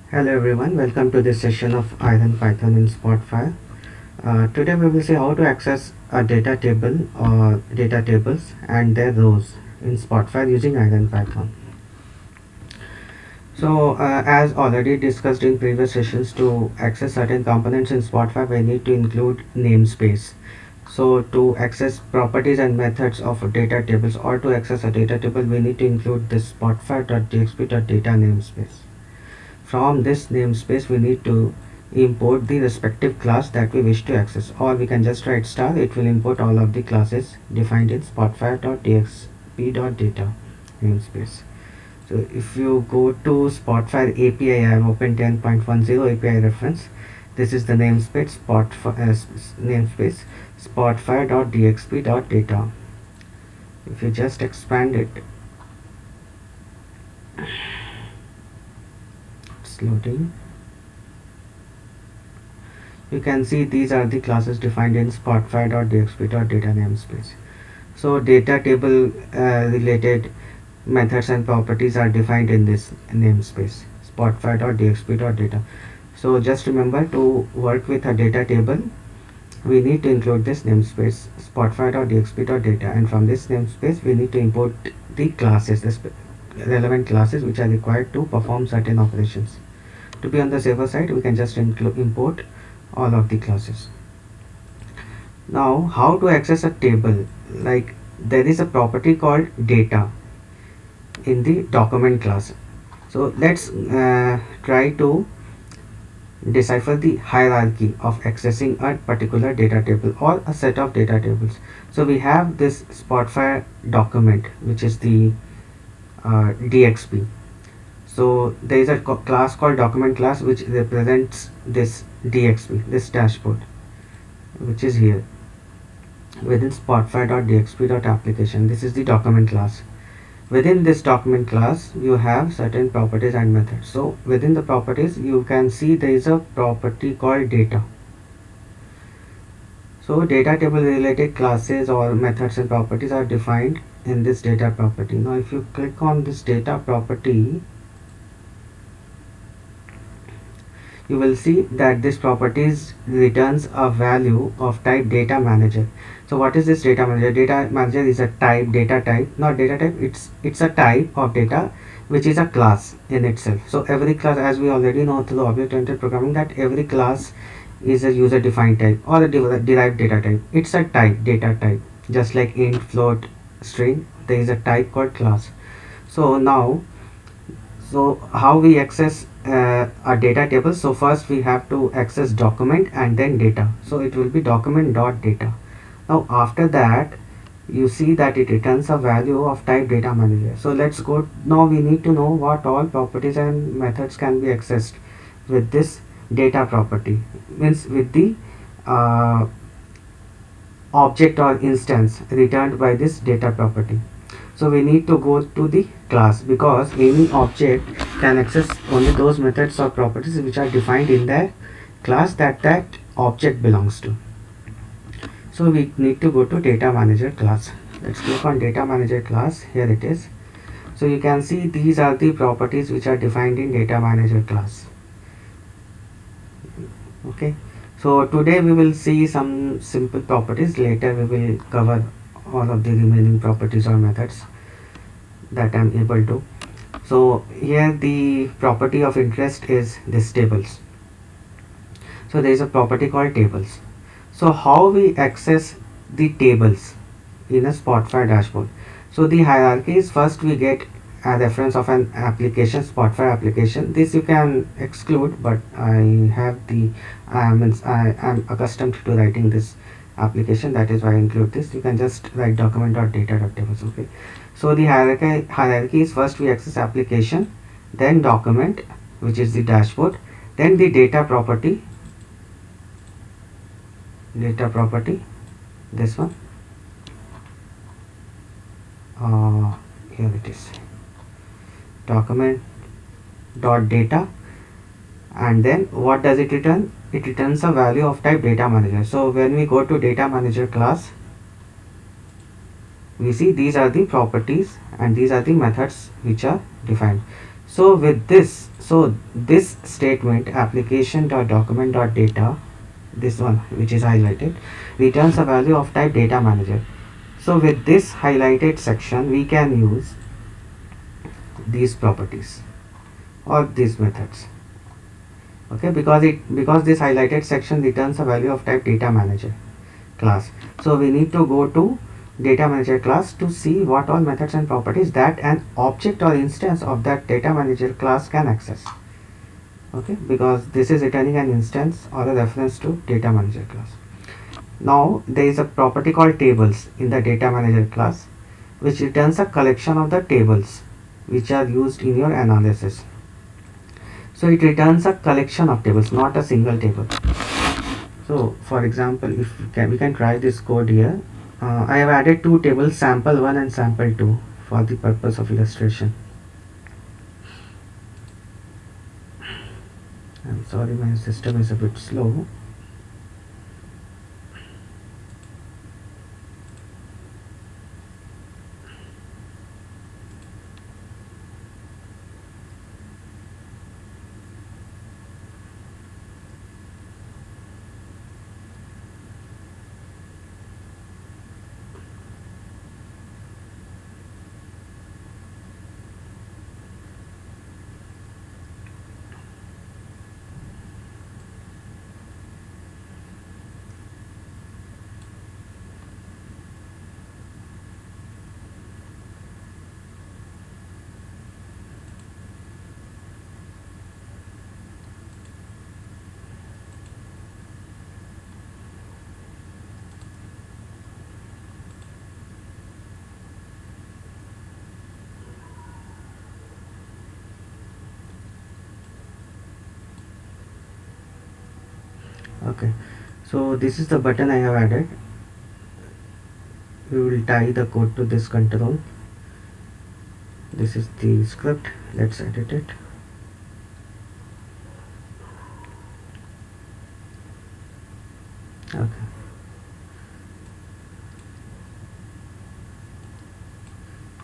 Hello everyone, welcome to this session of IronPython in Spotfire. Today we will see how to access a data table or data tables and their rows in Spotfire using IronPython. As already discussed in previous sessions, to access certain components in Spotfire we need to include namespace. So to access properties and methods of data tables or to access a data table we need to include this spotfire.txt.data namespace. From this namespace we need to import the respective class that we wish to access, or we can just write star. It will import all of the classes defined in spotfire.txt.data namespace. So if you go to Spotfire API, I have opened 10.10 API reference. This is the namespace spotfire.dxp.data. If you just expand it, it's loading. You can see these are the classes defined in spotfire.dxp.data namespace. So data table related methods and properties are defined in this namespace spotfire.dxp.data. So just remember, to work with a data table we need to include this namespace spotfire.dxp.data, and from this namespace we need to import the classes, the relevant classes which are required to perform certain operations. To be on the safer side, we can just import all of the classes. Now how to access a table? Like, there is a property called data in the document class. So let's try to decipher the hierarchy of accessing a particular data table or a set of data tables. So we have this Spotfire document, which is the DXP. So there is a class called document class which represents this DXP, this dashboard, which is here within spotfire.dxp.application. This is the document class. Within this document class you have certain properties and methods. So within the properties you can see there is a property called data. So data table related classes or methods and properties are defined in this data property. Now if you click on this data property, you will see that this properties returns a value of type data manager. So what is this data manager? Data manager is a type, data type, not data type, it's a type of data which is a class in itself. So every class, as we already know through object oriented programming, that every class is a user defined type or a derived data type. It's a type, data type, just like int, float, string, there is a type called class. So now, so how we access a data table? So first we have to access document and then data. So it will be document dot data. Now after that you see that it returns a value of type data manager. So let's go, now we need to know what all properties and methods can be accessed with this data property, means with the object or instance returned by this data property. So we need to go to the class, because any object can access only those methods or properties which are defined in the class that object belongs to. So we need to go to data manager class. Let's click on data manager class. Here it is. So you can see these are the properties which are defined in data manager class. Okay, so today we will see some simple properties. Later we will cover all of the remaining properties or methods that I am able to. So here the property of interest is this tables. So there is a property called tables. So how we access the tables in a Spotfire dashboard? So the hierarchy is, first we get a reference of an application, Spotfire application. This you can exclude, but I have the I am accustomed to writing this application, that is why I include this. You can just write document.data.tables. Okay, so the hierarchy is, first we access application, then document, which is the dashboard, then the data property, this one, here it is, document dot data, and then what does it return? It returns a value of type data manager. So when we go to data manager class, we see these are the properties and these are the methods which are defined. So with this, so this statement application.document.data, this one which is highlighted, returns a value of type data manager. So with this highlighted section we can use these properties or these methods. Okay, because this highlighted section returns a value of type data manager class. So we need to go to data manager class to see what all methods and properties that an object or instance of that data manager class can access. Okay, because this is returning an instance or a reference to data manager class. Now there is a property called tables in the data manager class which returns a collection of the tables which are used in your analysis. So it returns a collection of tables, not a single table. So for example, if we can try this code here. I have added two tables, sample 1 and sample 2, for the purpose of illustration. I'm sorry, my system is a bit slow. Okay, so this is the button I have added. We will tie the code to this control. This is the script. Let's edit it. Okay.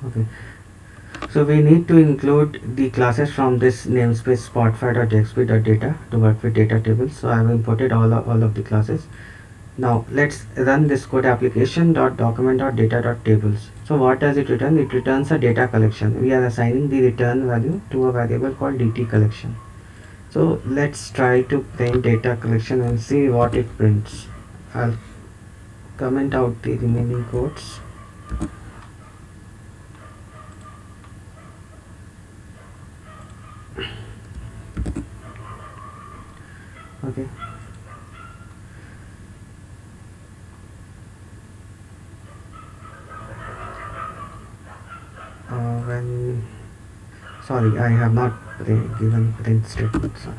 Okay. So we need to include the classes from this namespace spotfire.xp.data to work with data tables. So I have imported all of the classes. Now let's run this code application.document.data.tables. So what does it return? It returns a data collection. We are assigning the return value to a variable called dt collection. So let's try to print data collection and see what it prints. I'll comment out the remaining codes. Okay. When sorry, I have not given print statement. So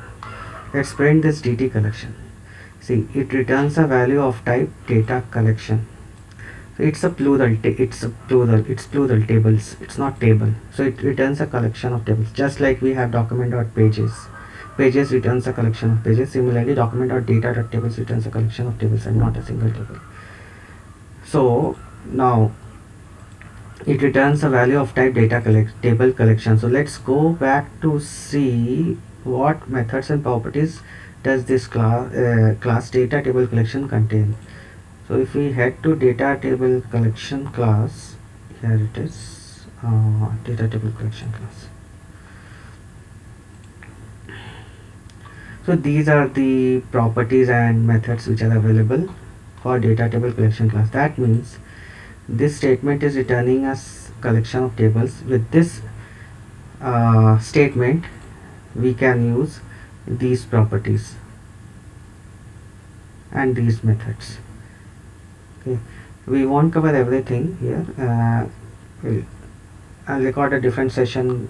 let's print this dt collection. See, it returns a value of type data collection. So it's a plural. It's plural tables. It's not table. So it returns a collection of tables. Just like we have document.pages. Pages returns a collection of pages. Similarly, document.data.tables returns a collection of tables and not a single table. So now it returns a value of type table collection. So let's go back to see what methods and properties does this class data table collection contain. So if we head to data table collection class, here it is, data table collection class. So these are the properties and methods which are available for data table collection class. That means this statement is returning us collection of tables. With this statement we can use these properties and these methods. Okay, we won't cover everything here. I'll record a different session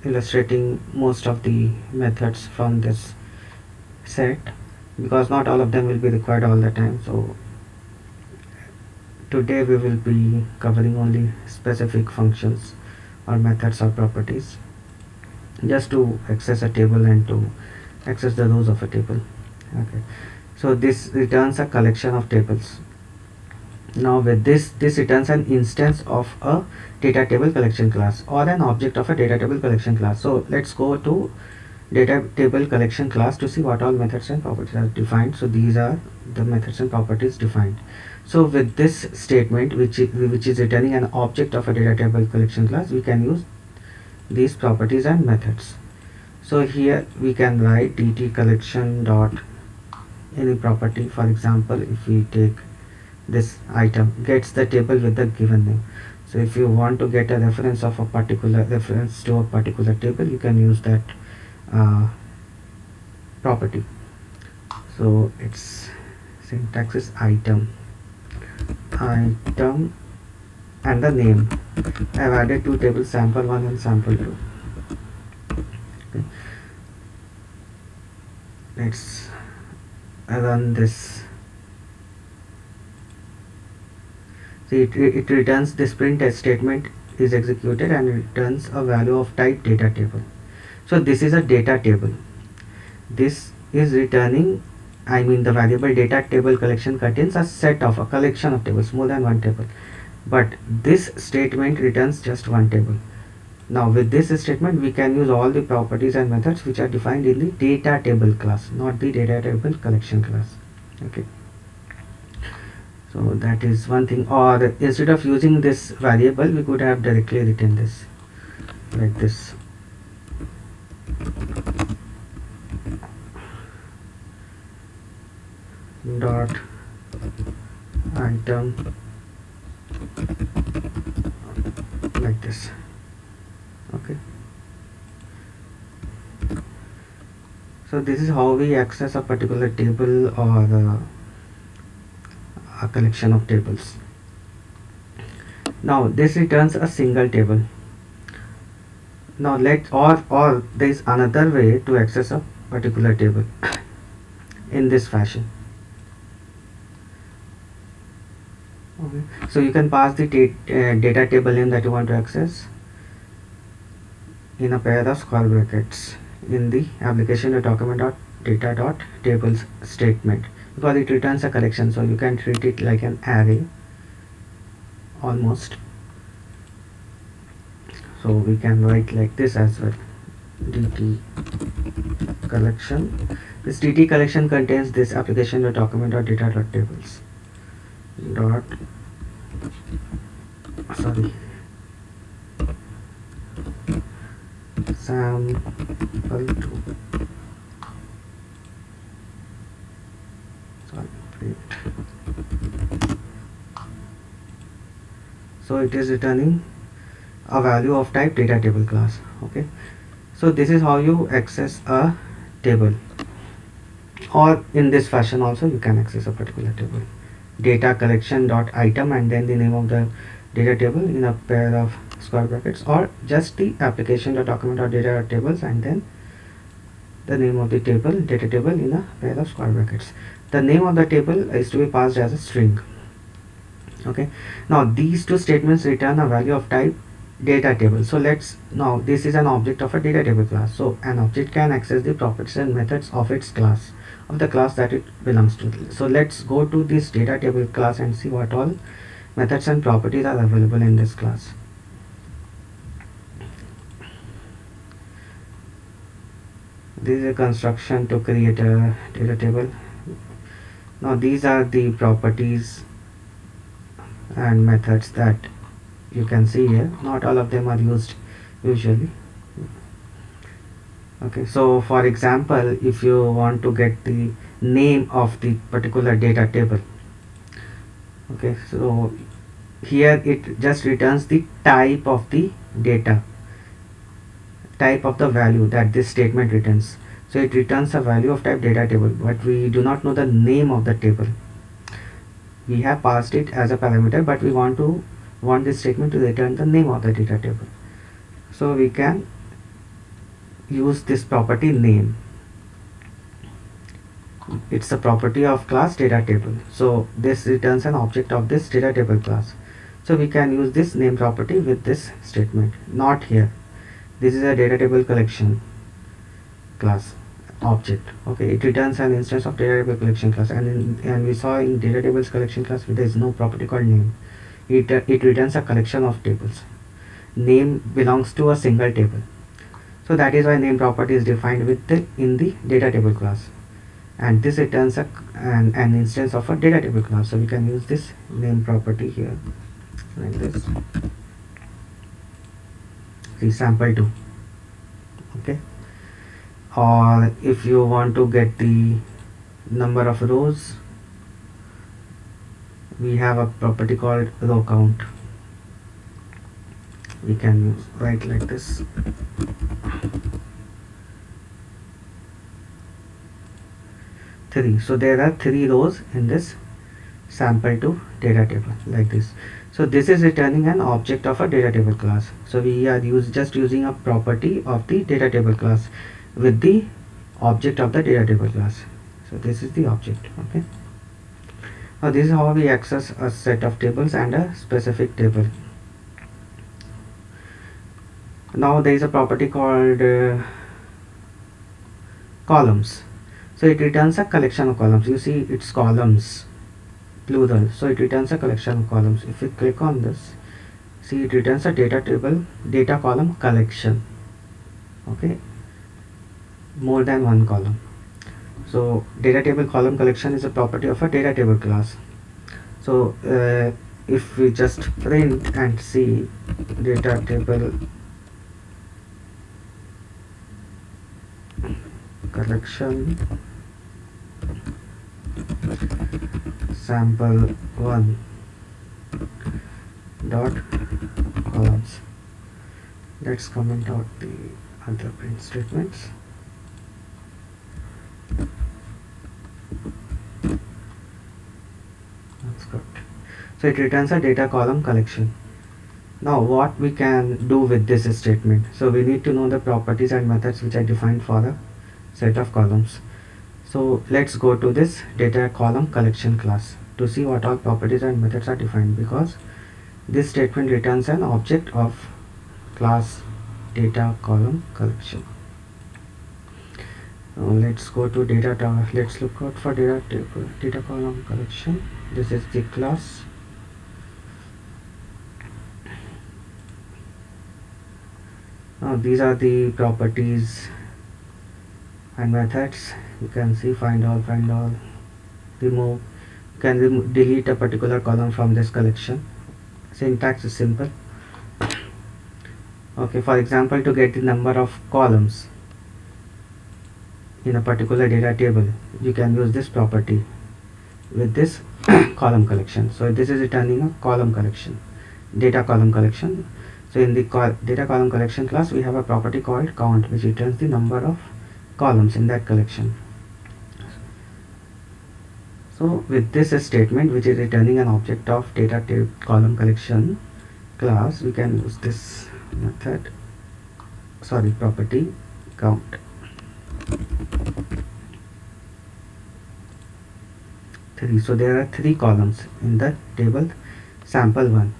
illustrating most of the methods from this set, because not all of them will be required all the time. So today we will be covering only specific functions or methods or properties just to access a table and to access the rows of a table. Okay, so this returns a collection of tables. Now with this returns an instance of a data table collection class or an object of a data table collection class. So let's go to data table collection class to see what all methods and properties are defined. So these are the methods and properties defined. So with this statement, which is returning an object of a data table collection class, we can use these properties and methods. So here we can write dt collection dot any property. For example, if we take this item gets the table with the given name. So if you want to get a reference of a particular reference to a particular table, you can use that property. So its syntax is item and the name. I have added two tables, sample 1 and sample 2. Okay. Let's run this. See, it returns this print statement is executed and returns a value of type data table. So this is a data table. This is returning, the variable data table collection contains a set of a collection of tables, more than one table, but this statement returns just one table. Now with this statement we can use all the properties and methods which are defined in the data table class, not the data table collection class. Okay, so that is one thing. Or instead of using this variable, we could have directly written this like this. Dot item like this. Okay, so this is how we access a particular table or a collection of tables. Now this returns a single table. Now or there is another way to access a particular table in this fashion. Okay, so you can pass the data table name that you want to access in a pair of square brackets in the application document.data.tables statement, because it returns a collection, so you can treat it like an array almost. So we can write like this as well, dt collection. This dt collection contains this application.document.data.tables dot sample 2. So it is returning a value of type data table class. Okay, so this is how you access a table, or in this fashion also you can access a particular table. Data collection dot item and then the name of the data table in a pair of square brackets, or just the application dot document dot data tables and then the name of the table data table in a pair of square brackets. The name of the table is to be passed as a string. Okay, now these two statements return a value of type data table. So now this is an object of a data table class, so an object can access the properties and methods of its class, of the class that it belongs to. So let's go to this data table class and see what all methods and properties are available in this class. This is a construction to create a data table. Now these are the properties and methods that you can see here. Not all of them are used usually. Okay, so for example, if you want to get the name of the particular data table, okay, so here it just returns the type of the data, type of the value that this statement returns. So it returns a value of type data table, but we do not know the name of the table. We have passed it as a parameter, but we want this statement to return the name of the data table. So we can use this property name. It's a property of class data table, so this returns an object of this data table class. So we can use this name property with this statement. Not here, this is a data table collection class, object. Okay, it returns an instance of data table collection class, and we saw in data tables collection class there is no property called name. It returns a collection of tables. Name belongs to a single table, so that is why name property is defined with in the data table class, and this returns an instance of a data table class. So we can use this name property here like this. See, sample2. Okay, or if you want to get the number of rows, we have a property called row count. We can write like this. Three. So there are 3 rows in this sample2 data table like this. So this is returning an object of a data table class. So we are just using a property of the data table class with the object of the data table class. So this is the object. Okay, now this is how we access a set of tables and a specific table. Now there is a property called columns. So it returns a collection of columns. You see, it's columns plural, so it returns a collection of columns. If you click on this, see, it returns a data table data column collection. Okay, more than one column. So data table column collection is a property of a data table class. So if we just print and see data table collection sample1 dot columns, let's comment out the other print statements. That's good. So it returns a data column collection. Now what we can do with this statement? So we need to know the properties and methods which I defined for a set of columns. So let's go to this data column collection class to see what all properties and methods are defined, because this statement returns an object of class data column collection. Now let's go to let's look out for data column collection. This is the class. Now these are the properties and methods. You can see find all, remove. You can delete a particular column from this collection. Syntax is simple. Okay, for example, to get the number of columns in a particular data table, you can use this property with this column collection. So this is returning a column collection, data column collection. So in the data column collection class, we have a property called count, which returns the number of columns in that collection. So with this statement, which is returning an object of data column collection class, we can use this method, property count. So there are 3 columns in the table sample1.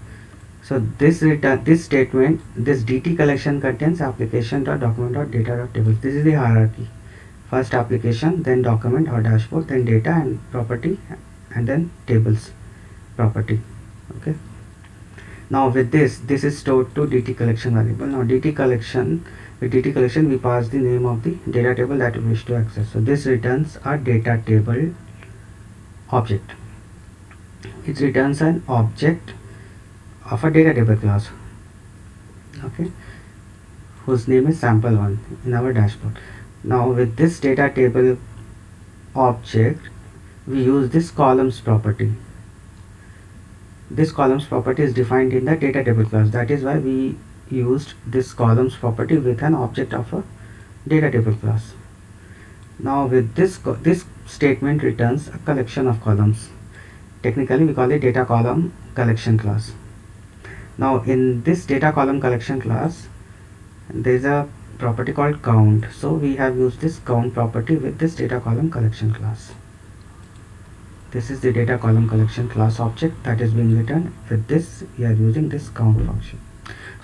So this statement, this DT collection contains application.document.data.tables. This is the hierarchy. First application, then document or dashboard, then data and property, and then tables property. Okay. Now with this is stored to DT collection variable. Now with DT collection we pass the name of the data table that we wish to access. So this returns a data table object. It returns an object of a data table class, okay, whose name is sample1 in our dashboard. Now with this data table object, we use this columns property. This columns property is defined in the data table class. That is why we used this columns property with an object of a data table class. Now with this statement returns a collection of columns. Technically we call it data column collection class. Now in this data column collection class, there is a property called count. So we have used this count property with this data column collection class. This is the data column collection class object that is being returned. With this we are using this count function.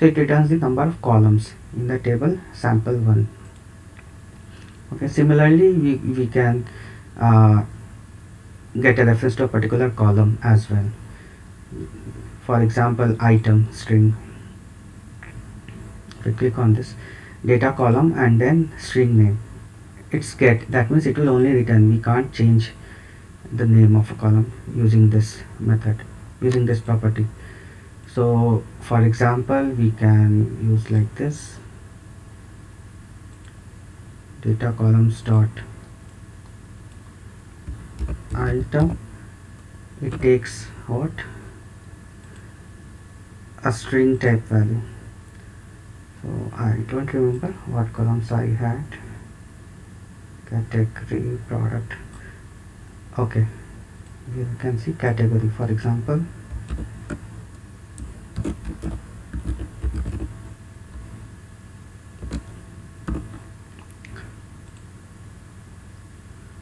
So it returns the number of columns in the table sample1. Okay, similarly we can uh, get a reference to a particular column as well. For example, item string. We click on this data column and then string name. It's get, that means it will only return, we can't change the name of a column using this method, using this property. So for example, we can use like this, data columns dot item. It takes what, a string type value. So I don't remember what columns I had. Category, product. Okay, you can see category, for example.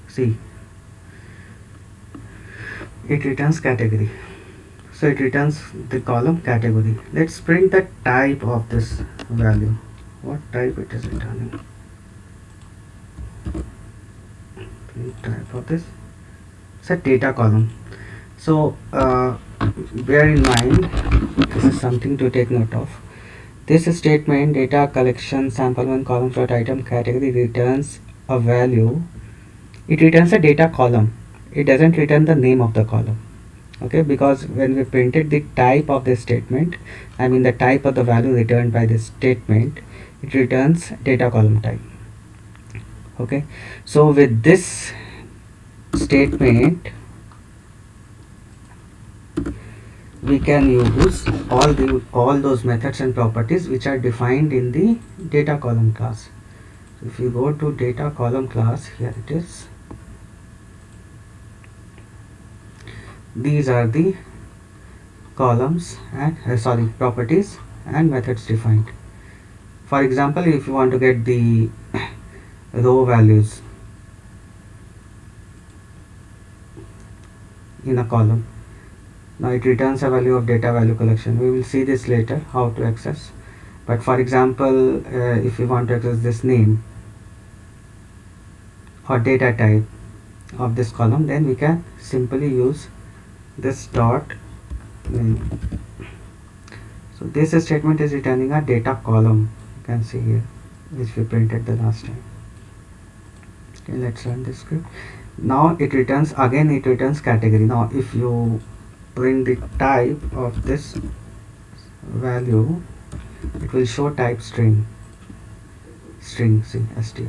See, it returns category. So it returns the column category. Let's print the type of this value. What type it is returning? Print type of this. It's a data column. So bear in mind, this is something to take note of. This statement, data collection sample1 columns dot item category, returns a value. It returns a data column. It doesn't return the name of the column. Okay, because when we printed the type of this statement, I mean the type of the value returned by this statement, it returns data column type. Okay, so with this statement we can use all those methods and properties which are defined in the data column class. So if you go to data column class, here it is. These are the columns and properties and methods defined. For example, if you want to get the row values in a column, now it returns a value of data value collection. We will see this later how to access, but for example, if we want to access this name or data type of this column, then we can simply use this dot name. So this statement is returning a data column, you can see here, which we printed the last time. Okay, let's run this script. Now it returns, again it returns category. Now if you print the type of this value, it will show type string see str.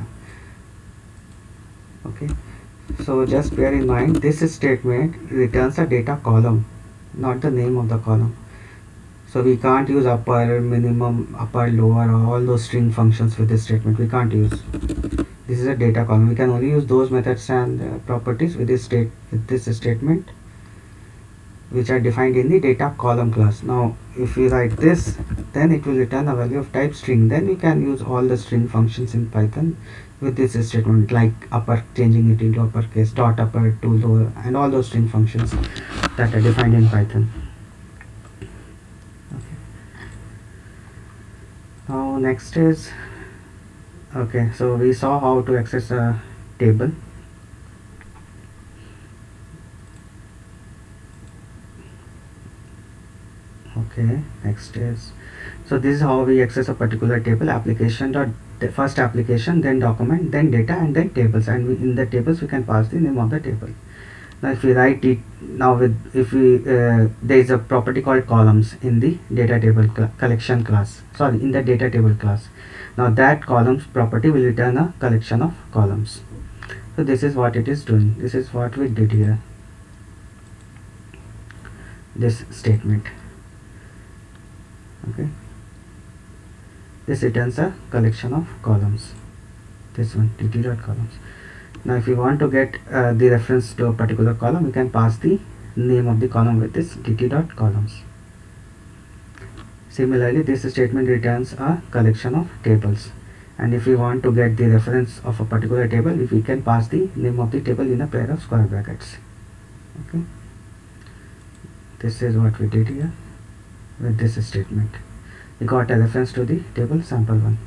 Okay, so just bear in mind, this statement returns a data column, not the name of the column. So we can't use upper, minimum, upper, lower, or all those string functions with this statement. We can't use. This is a data column. We can only use those methods and properties with this statement, which are defined in the data column class. Now if we write this, then it will return a value of type string. Then we can use all the string functions in Python with this statement, like upper, changing it into uppercase, dot upper to lower, and all those string functions that are defined in Python. Okay. Now next is, okay, so we saw how to access a table. Okay, next is, so this is how we access a particular table. Application dot, first application, then document, then data, and then tables, and in the tables we can pass the name of the table. Now if we write it, now with, if we there is a property called columns in the data table collection class, sorry, in the data table class. Now that columns property will return a collection of columns. So this is what it is doing. This is what we did here, this statement. Okay, this returns a collection of columns, this one, dt dot columns. Now if you want to get the reference to a particular column, we can pass the name of the column with this dt dot columns. Similarly, this statement returns a collection of tables, and if we want to get the reference of a particular table, if we can pass the name of the table in a pair of square brackets. Okay, this is what we did here with this statement. We got a reference to the table sample1.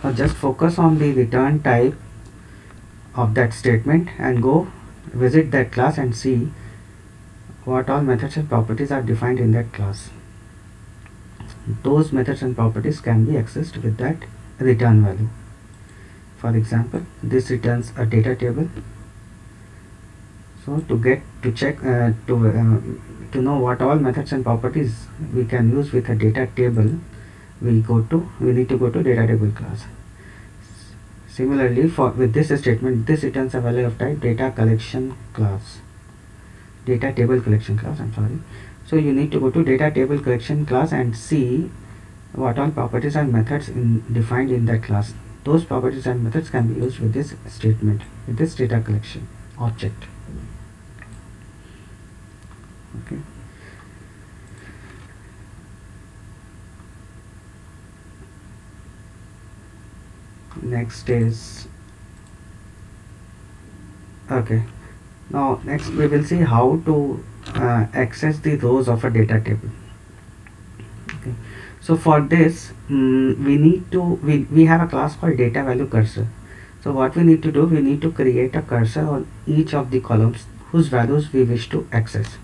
Now just focus on the return type of that statement and go visit that class and see what all methods and properties are defined in that class. Those methods and properties can be accessed with that return value. For example, this returns a data table. So to know what all methods and properties we can use with a data table, we need to go to data table class. Similarly, with this statement, this returns a value of type data collection class, data table collection class. I'm sorry. So you need to go to data table collection class and see what all properties and methods defined in that class. Those properties and methods can be used with this statement, with this data collection object. Okay. Next is okay. Now next we will see how to access the rows of a data table. Okay. So for this, we have a class called data value cursor. So what we need to do, we need to create a cursor on each of the columns whose values we wish to access.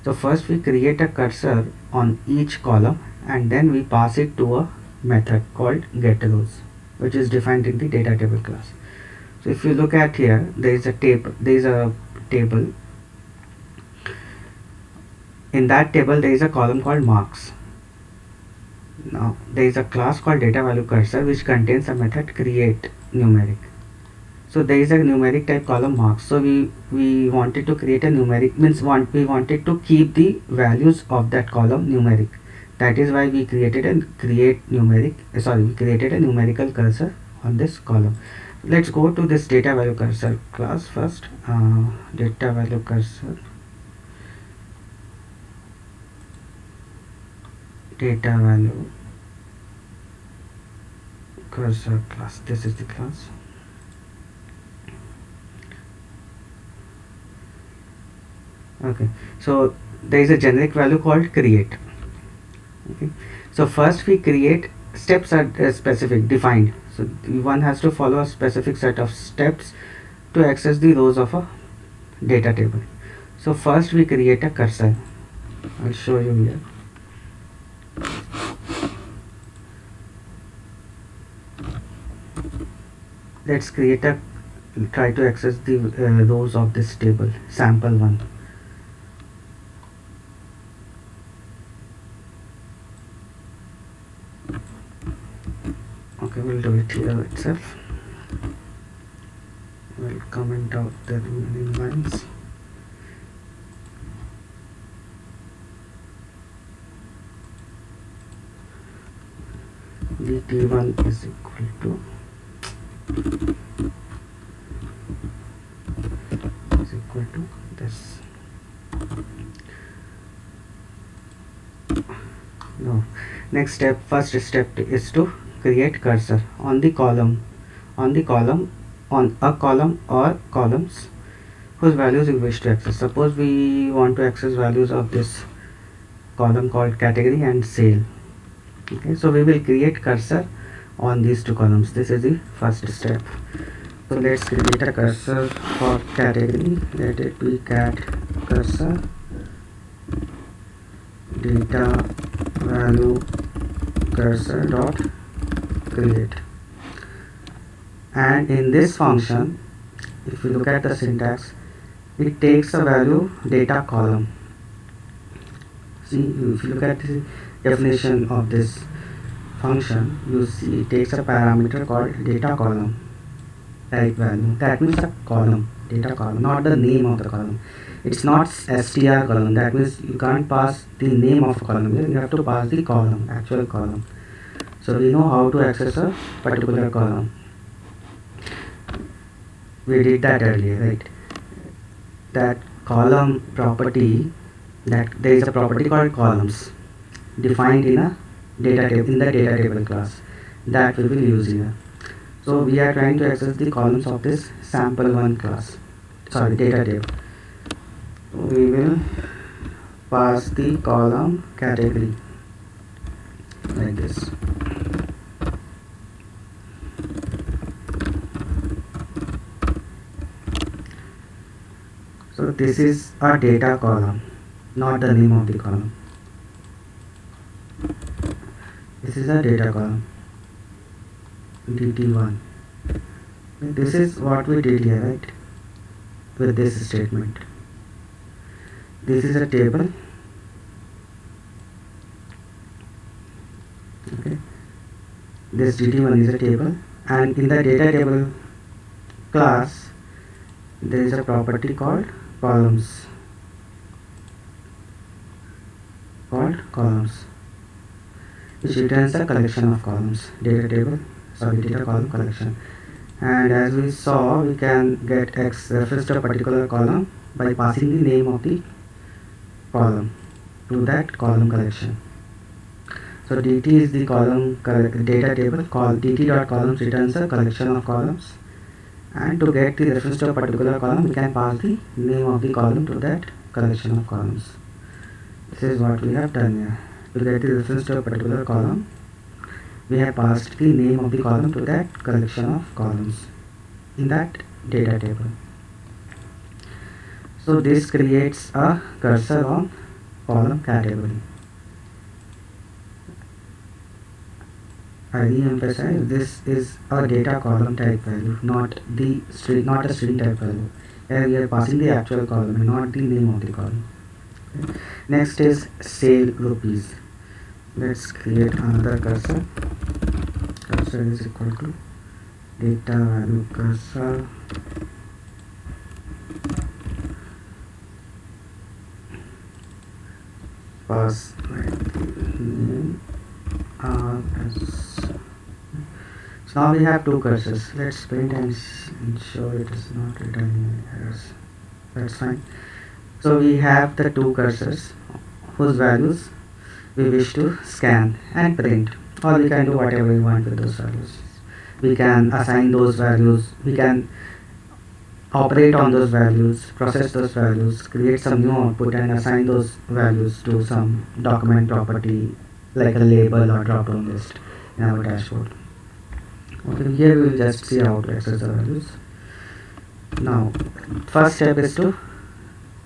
So first we create a cursor on each column and then we pass it to a method called getRows, which is defined in the data table class. So if you look at here, there is a table. In that table there is a column called marks. Now there is a class called data value cursor which contains a method create numeric. So there is a numeric type column marks. So we wanted to create a numeric, we wanted to keep the values of that column numeric. That is why we created a numerical cursor on this column. Let's go to this data value cursor class first. Data value cursor, data value cursor class. This is the class. Okay, so there is a generic value called create. Okay, so first we create steps are specific defined. So one has to follow a specific set of steps to access the rows of a data table. So first we create a cursor. I'll show you here. Let's try to access the rows of this table, sample 1. Okay, we'll do it here itself. We'll comment out the remaining lines. dt1 is equal to this. No. First step is to create cursor on a column or columns whose values you wish to access. Suppose we want to access values of this column called category and sale. Okay, so we will create cursor on these two columns. This is the first step. So let's create a cursor for category. Let it be cat cursor data value cursor dot create. And in this function, if you look at the syntax, it takes a value data column. See, if you look at the definition of this function, you see it takes a parameter called data column type value. That means a column, data column, not the name of the column. It's not str column. That means you can't pass the name of a column here. You have to pass the column, actual column. So we know how to access a particular column. We did that earlier, right? That column property, that there is a property called columns defined in a data table, in the data table class, that we will use here. So we are trying to access the columns of this sample1 class, data table. We will pass the column category like this. So this is a data column, not the name of the column. This is a data column, dt1. This is what we did here, right? With this statement. This is a table. Okay. This dt1 is a table, and in the data table class there is a property called columns. Which returns a collection of columns. Data column collection. And as we saw, we can get x reference to a particular column by passing the name of the column to that column collection. So dt is the column data table called dt.columns returns a collection of columns, and to get the reference to a particular column we can pass the name of the column to that collection of columns. This is what we have done here. To get the reference to a particular column, we have passed the name of the column to that collection of columns in that data table. So this creates a cursor on column category. I re-emphasize, this is a data column type value, not a string type value. Here we are passing the actual column and not the name of the column. Okay. Next is sale rupees. Let's create another cursor. Cursor is equal to data value cursor pass name rs. So now we have two cursors. Let's print and ensure it is not returning errors. That's fine. So we have the two cursors whose values we wish to scan and print, or we can do whatever we want with those values. We can assign those values, we can operate on those values, process those values, create some new output and assign those values to some document property like a label or drop down list in our dashboard. Okay, here we will just see how to access the values. Now first step is to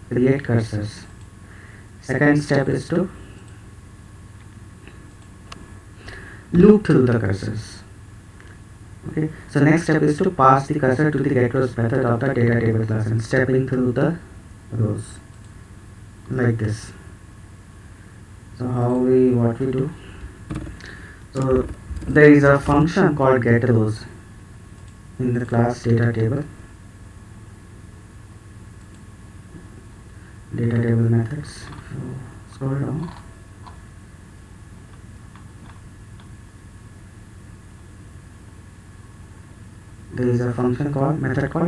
create cursors. Second step is to loop through the cursors. Okay, so next step is to pass the cursor to the getRows method of the data table class and stepping through the rows like this. So what we do? So there is a function called getRows in the class data table methods. So scroll down. There is a method called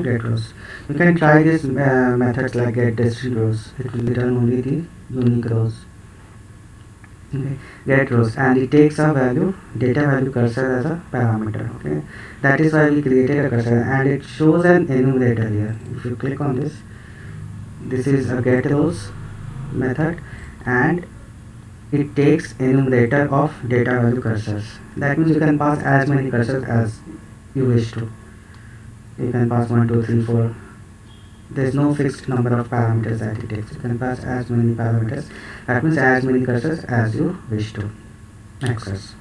getRows. You can try this methods like getDestinRows. It will return only the unique rows. Okay, getRows, and it takes a data value cursor as a parameter. Okay, that is why we created a cursor, and it shows an enumerator here. If you click on this, this is a getRows method, and it takes enumerator of data value cursors. That means you can pass as many cursors as you wish to. You can pass 1, 2, 3, 4. There is no fixed number of parameters that it takes. You can pass as many parameters. That means as many cursors as you wish to access.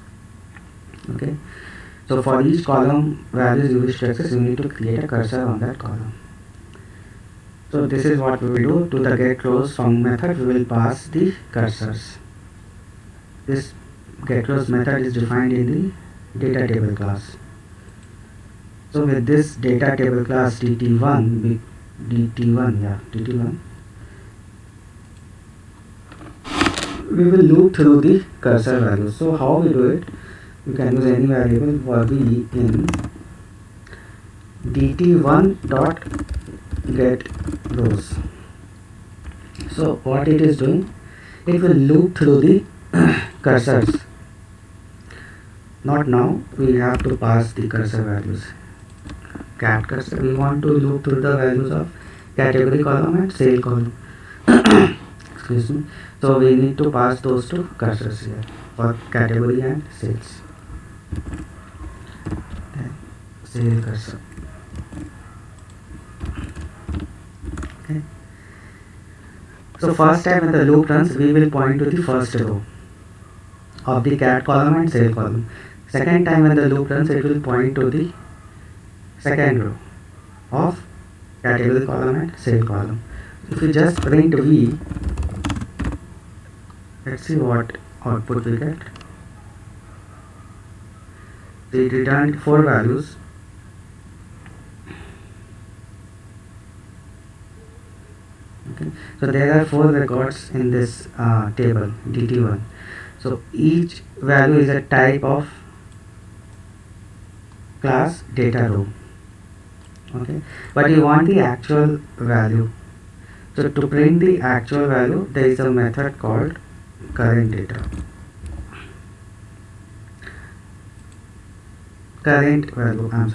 Okay. So for each column values you wish to access, you need to create a cursor on that column. So this is what we will do. To the getRows func method, we will pass the cursors. This getRows method is defined in the data table class. So with this data table class dt1, we will loop through the cursor values. So how we do it? You can use any variable for the in dt1 dot getRows. So what it is doing? It will loop through the cursors. Not now. We have to pass the cursor values. Cat cursor, we want to loop through the values of category column and sale column. Excuse me. So we need to pass those two cursors here for category and sales. Sale cursor. Okay. So first time when the loop runs, we will point to the first row of the cat column and sale column. Second time when the loop runs, it will point to the second row of category column and sale column. If we just print v, let's see what output we get. So it returned 4 values. Okay. So there are 4 records in this table dt1. So each value is a type of class data row. Okay, but you want the actual value. So to print the actual value, there is a method called current data. Current value. I'm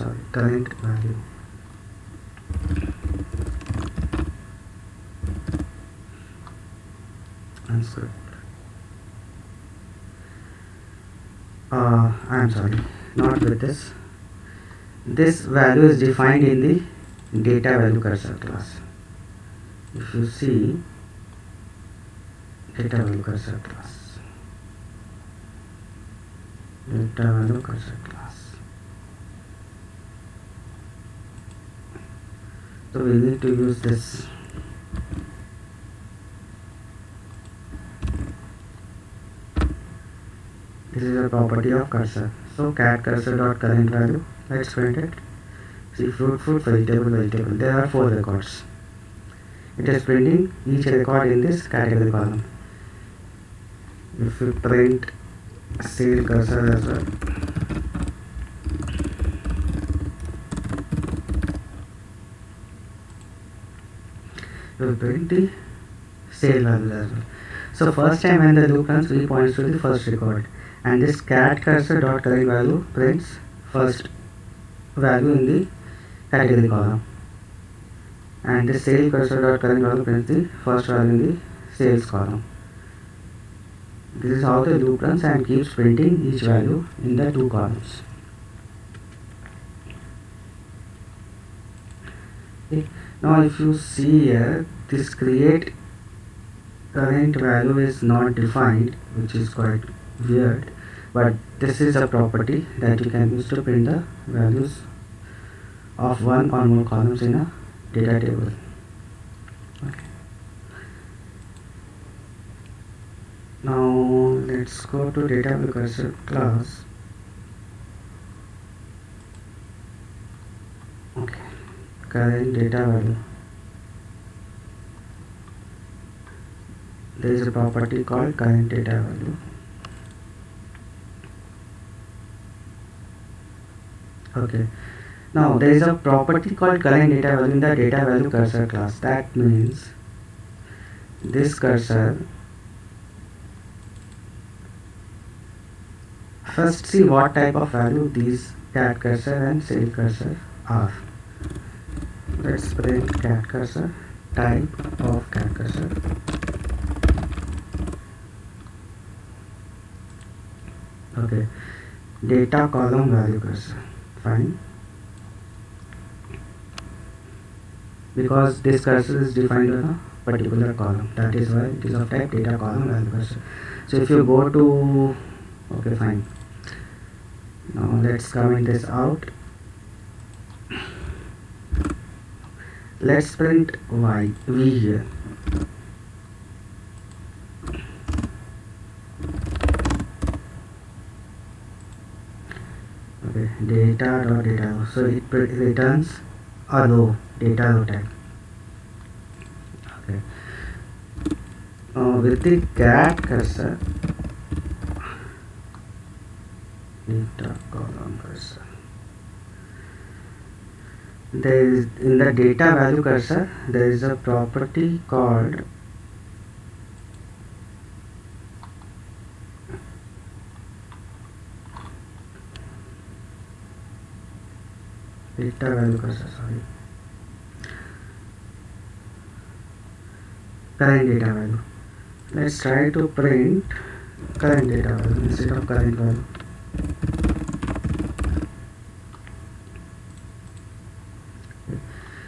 sorry, not with this. This value is defined in the data value cursor class. If you see data value cursor class, so we need to use this. This is a property of cursor. So cat cursor dot current value. Let's print it. See, fruit, vegetable. There are 4 records. It is printing each record in this category column. If you print sale cursor as well, you will print the sale value as well. So first time when the loop runs, we points to the first record, and this cat cursor dot current value prints first value in the category column, and the sale cursor dot current value prints the first value in the sales column. This is how the loop runs and keeps printing each value in the 2 columns. Okay. Now if you see here, this create current value is not defined, which is quite weird, but this is a property that you can use to print the values of 1 or more columns in a data table. Okay. Now let's go to data value cursor class. Okay, current data value. There is a property called current data value. Okay. Now there is a property called current data value in the data value cursor class. That means this cursor, first see what type of value these cat cursor and sale cursor are. Let's print cat cursor, type of cat cursor. Okay, data column value cursor. Fine. Because this cursor is defined on a particular column, that is why it is of type data column value cursor. So if you go to, okay, fine. Now let's comment this out. Let's print v here. Okay, data. So it returns a row, data row type. Okay. With the cat cursor, data column cursor, there is in the data value cursor there is a property called data value cursor, current data value. Let's try to print current data value instead of current value.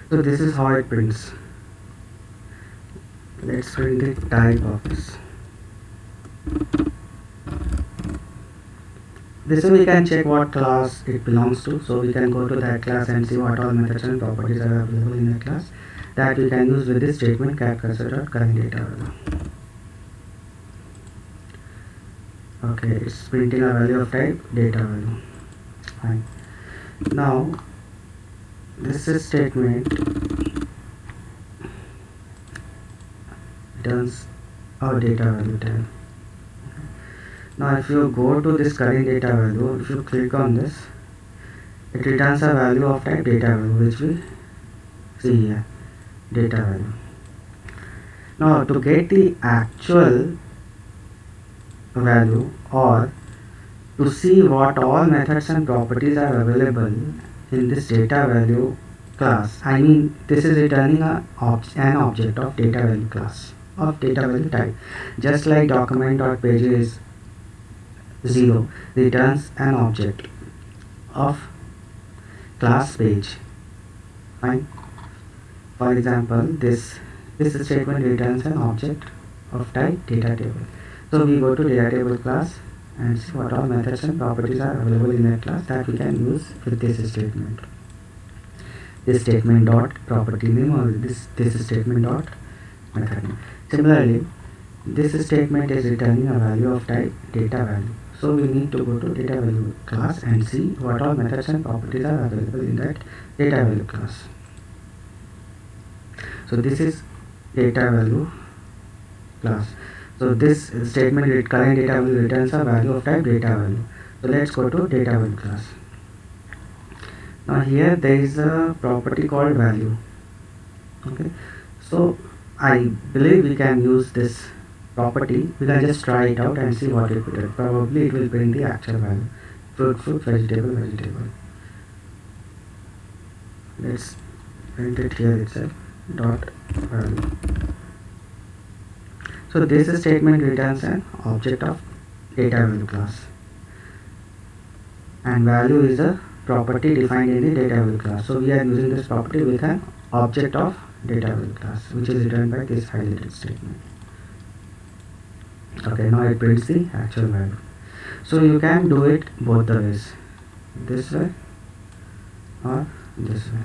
So this is how it prints. let's print the type of this. This way we can check what class it belongs to, so we can go to that class and see what all methods and properties are available in that class that we can use with this statement cursor.currentData. Okay, it's printing a value of type data value. Fine. Now this is statement returns our data value type. Now if you go to this current data value, if you click on this, it returns a value of type data value, which we see here, data value. Now to get the actual value, or to see what all methods and properties are available in this data value class, I mean this is returning an object of data value class, of data value type, just like document.pages 0 returns an object of class page. Fine. For example, this statement returns an object of type data table. So we go to data table class and see what all methods and properties are available in that class that we can use with this statement. This statement dot property name, or this statement dot method name. Similarly, this statement is returning a value of type data value. So we need to go to data value class and see what all methods and properties are available in that data value class. So this is data value class. So this statement current data value returns a value of type data value. So let's go to data value class. Now here there is a property called value. Okay, so I believe we can use this property. We can just try it out and see what it will do. Probably it will bring the actual value. Fruit, vegetable. Let's print it here itself. Dot value. So this statement returns an object of data value class, and value is a property defined in the data value class. So we are using this property with an object of data value class, which is returned by this highlighted statement. Okay, now it prints the actual value. So you can do it both the ways, this way or this way.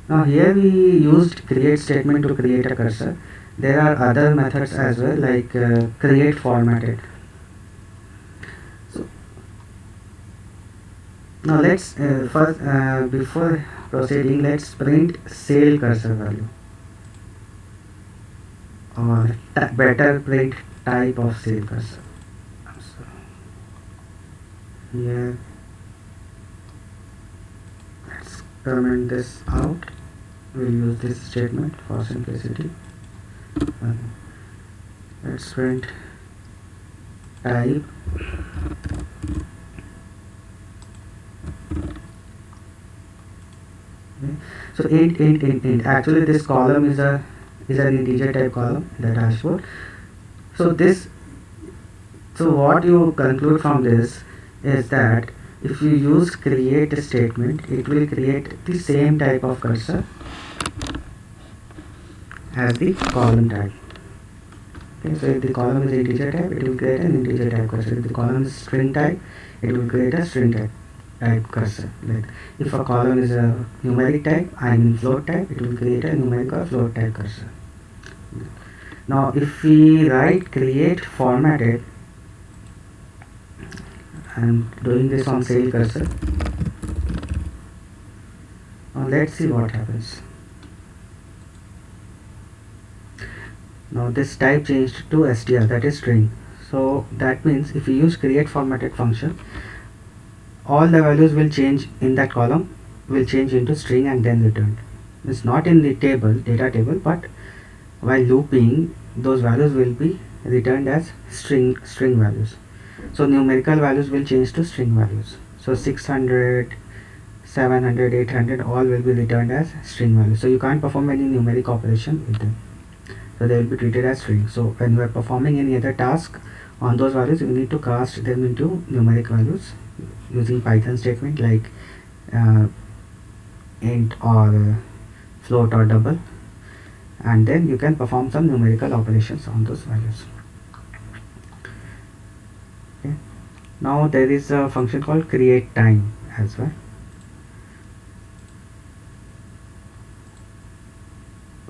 Now here we used create statement to create a cursor. There are other methods as well, like create formatted. So now let's first before proceeding, let's print sale cursor value, or better print type of sale cursor. So here let's comment this out. We'll use this statement for simplicity. Let's print type okay. So int. Actually this column is an integer type column in the dashboard. So what you conclude from this is that if you use create statement, it will create the same type of cursor as the column type. Okay, so if the column is integer type, it will create an integer type cursor. If the column is string type, it will create a string type cursor. Like if a column is a numeric type, I mean float type, it will create a numeric or float type cursor. Now if we write create formatted, I'm doing this on sale cursor. Now let's see what happens. Now this type changed to str, that is string. So that means if we use create formatted function, all the values will change in that column, will change into string and then returned. It's not in the table, data table, but while looping, those values will be returned as string values. So numerical values will change to string values. So 600, 700, 800 all will be returned as string values. So you can't perform any numeric operation with them. So they will be treated as string. So when you are performing any other task on those values, you need to cast them into numeric values using Python statement like int or float or double, and then you can perform some numerical operations on those values. Okay. Now there is a function called create time as well.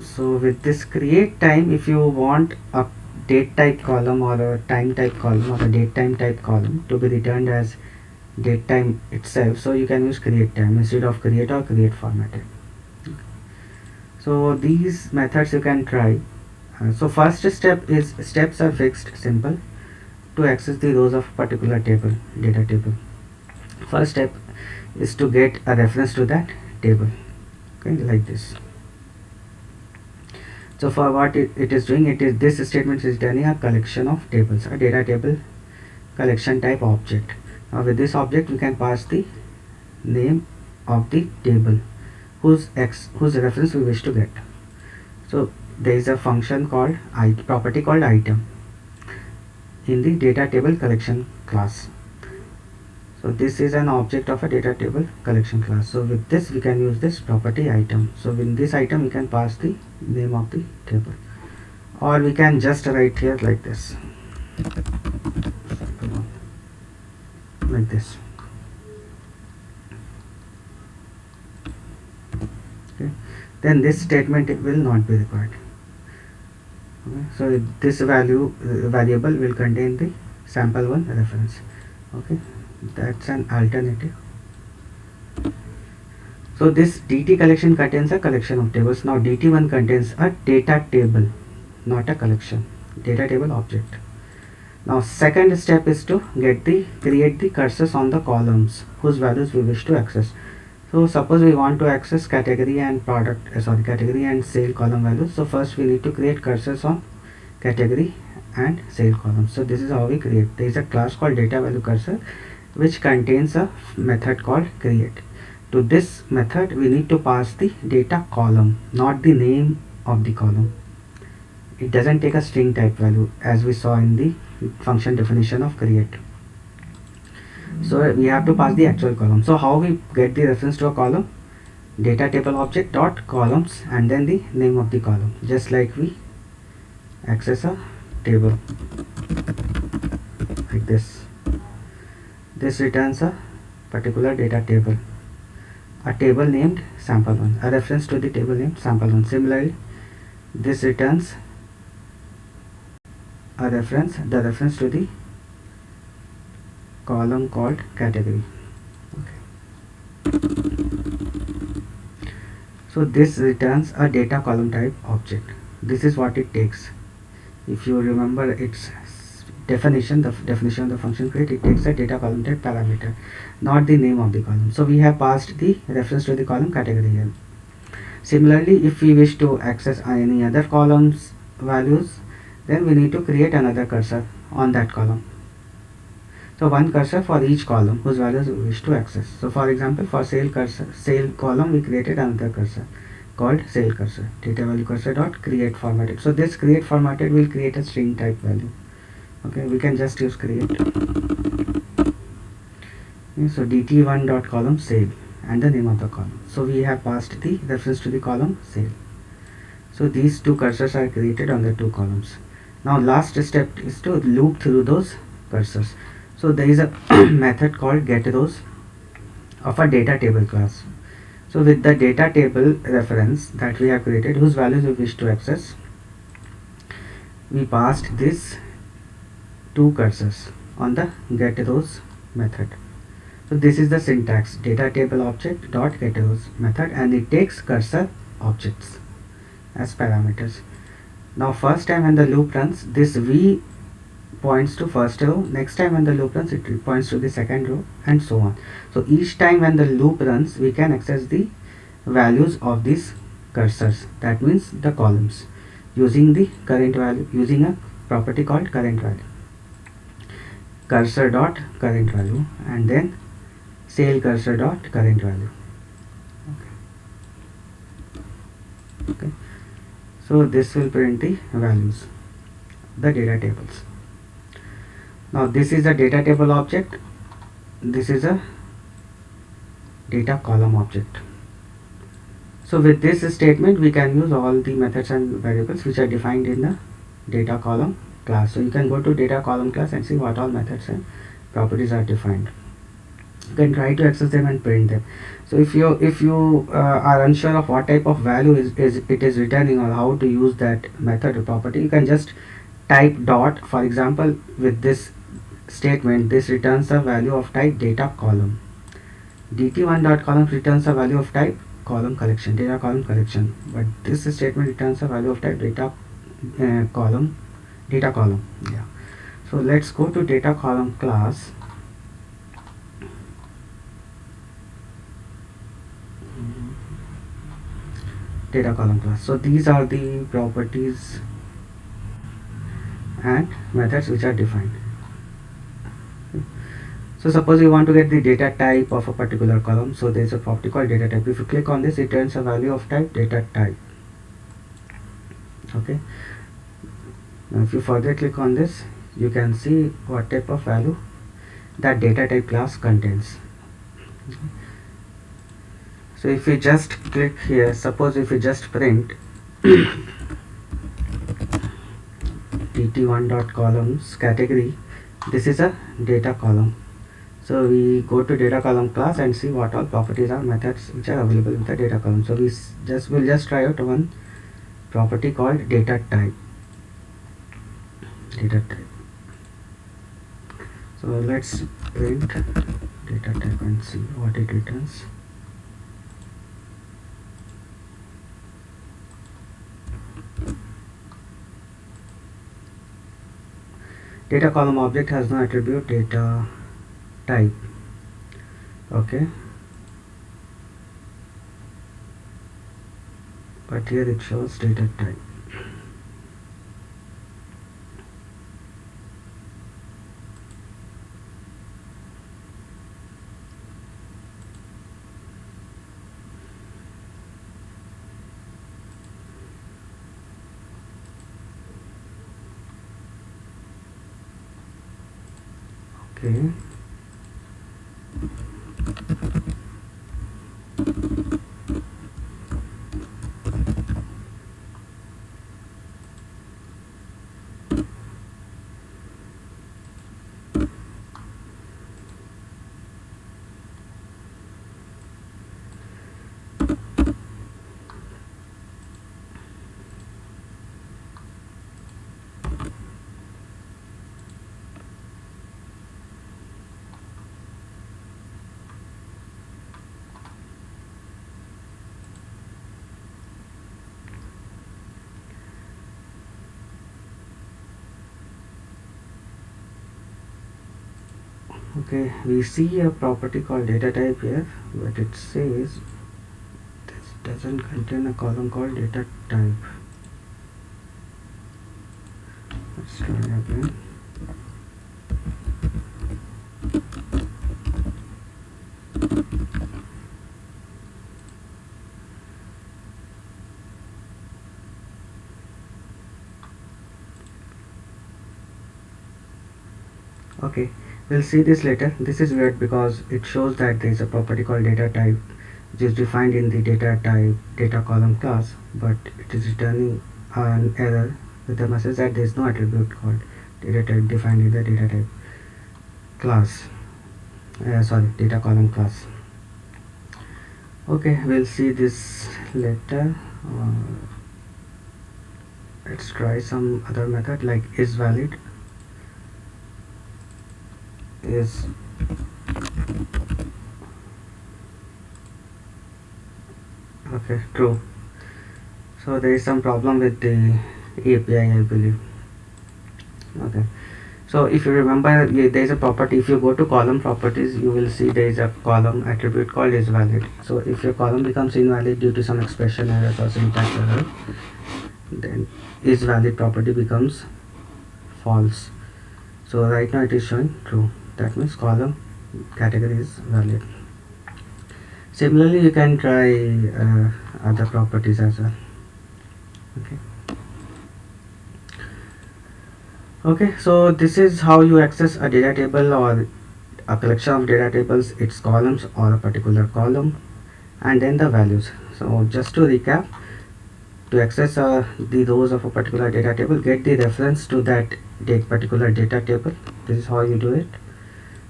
So with this create time, if you want a date type column or a time type column or a date time type column to be returned as date time itself, so you can use create time instead of create or create formatted. So these methods you can try. So first step is, steps are fixed, simple, to access the rows of particular table, data table. First step is to get a reference to that table, okay, like this. So for what it is doing, it is, this statement is returning a collection of tables, a data table collection type object. Now with this object we can pass the name of the table whose reference we wish to get. So there is a function called property called item in the data table collection class. So this is an object of a data table collection class. So with this we can use this property item. So in this item we can pass the name of the table, or we can just write here like this, like this. Okay. Then this statement will not be required. Okay. So this variable will contain the sample1 reference. Okay, that's an alternative. So this DT collection contains a collection of tables. Now DT1 contains a data table, not a collection, data table object. Now second step is to create the cursors on the columns whose values we wish to access. So suppose we want to access category and category and sale column values. So first we need to create cursors on category and sale columns. So this is how we create. There is a class called data value cursor which contains a method called create. To this method we need to pass the data column, not the name of the column. It doesn't take a string type value as we saw in the function definition of create. So we have to pass the actual column. So how we get the reference to a column? Data table object dot columns and then the name of the column, just like we access a table like this. This returns a particular data table, a table named sample1, a reference to the table named sample1. Similarly, this returns a the reference to the column called category. Okay. So this returns a data column type object. This is what it takes. If you remember its definition, the definition of the function create, it takes a data column type parameter, not the name of the column. So we have passed the reference to the column category here. Similarly, if we wish to access any other columns values, then we need to create another cursor on that column. So one cursor for each column whose values we wish to access. So for example, for sale column we created another cursor called sale cursor, data value cursor dot create formatted. So this create formatted will create a string type value. Okay, we can just use create. Okay, so dt1 dot column sale and the name of the column. So we have passed the reference to the column sale. So these two cursors are created on the two columns. Now last step is to loop through those cursors. So there is a method called getRows of a data table class. So with the data table reference that we have created, whose values we wish to access, we passed this two cursors on the getRows method. So this is the syntax, data table object dot getRows method, and it takes cursor objects as parameters. Now first time when the loop runs, this v points to first row, next time when the loop runs it points to the second row, and so on. So each time when the loop runs we can access the values of these cursors, that means the columns, using the current value, using a property called current value, cursor dot current value, and then sale cursor dot current value. Okay. So this will print the values, the data tables. Now this is a data table object, this is a data column object. So with this statement we can use all the methods and variables which are defined in the data column class. So you can go to data column class and see what all methods and properties are defined. You can try to access them and print them. So if you are unsure of what type of value is it is returning or how to use that method or property, you can just type dot. For example, with this statement, this returns a value of type data column. dt1 dot column returns a value of type column collection, data column collection, but this statement returns a value of type column data column. Yeah. So let's go to data column class. Data column class. So these are the properties and methods which are defined. So suppose you want to get the data type of a particular column. So there is a property called data type. If you click on this, it returns a value of type data type. Okay. Now if you further click on this, you can see what type of value that data type class contains. Okay. So if you just click here, suppose if you just print dt1 dot columns category, this is a data column. So we go to data column class and see what all properties are methods which are available in the data column. So will just try out one property called data type. So let's print data type and see what it returns. Data column object has no attribute data type. Okay, but here it shows data type. Okay. Okay, we see a property called data type here, but it says this doesn't contain a column called data type. Let's try again. Okay, we'll see this later. This is weird because it shows that there is a property called data type which is defined in the data type data column class, but it is returning an error with the message that there is no attribute called data type defined in the data type class. Data column class. Okay, we'll see this later. Let's try some other method like isValid. Is okay, true. So there is some problem with the API, I believe. Okay, so if you remember, there is a property. If you go to column properties, you will see there is a column attribute called isValid. So if your column becomes invalid due to some expression error or syntax error, then isValid property becomes false. So right now it is showing true. That means column category is valid. Similarly, you can try other properties as well. Okay, so this is how you access a data table or a collection of data tables, its columns or a particular column, and then the values. So just to recap, to access the rows of a particular data table, get the reference to that particular data table. This is how you do it.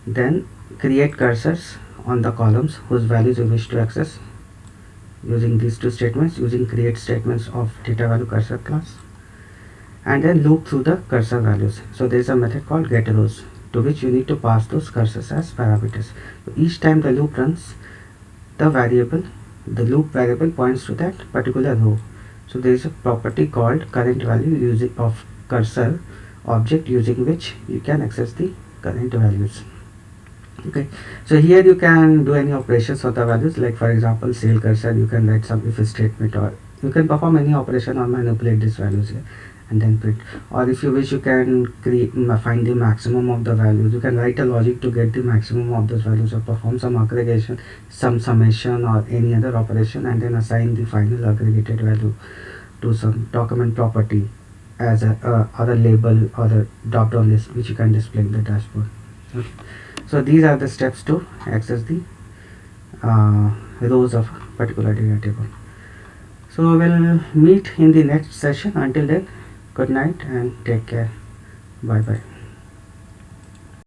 Then create cursors on the columns whose values you wish to access using these two statements, using create statements of data value cursor class, and then loop through the cursor values. So there is a method called getRows, to which you need to pass those cursors as parameters. So each time the loop runs, the loop variable points to that particular row. So there is a property called current value using of cursor object, using which you can access the current values. Okay, so here you can do any operations for the values, like for example sale cursor, you can write some if statement, or you can perform any operation or manipulate these values here and then print. Or if you wish, you can find the maximum of the values. You can write a logic to get the maximum of those values, or perform some aggregation, some summation, or any other operation, and then assign the final aggregated value to some document property as a or a label or a drop down list, which you can display in the dashboard. Okay. So these are the steps to access the rows of a particular data table. So we'll meet in the next session. Until then, good night and take care. Bye bye.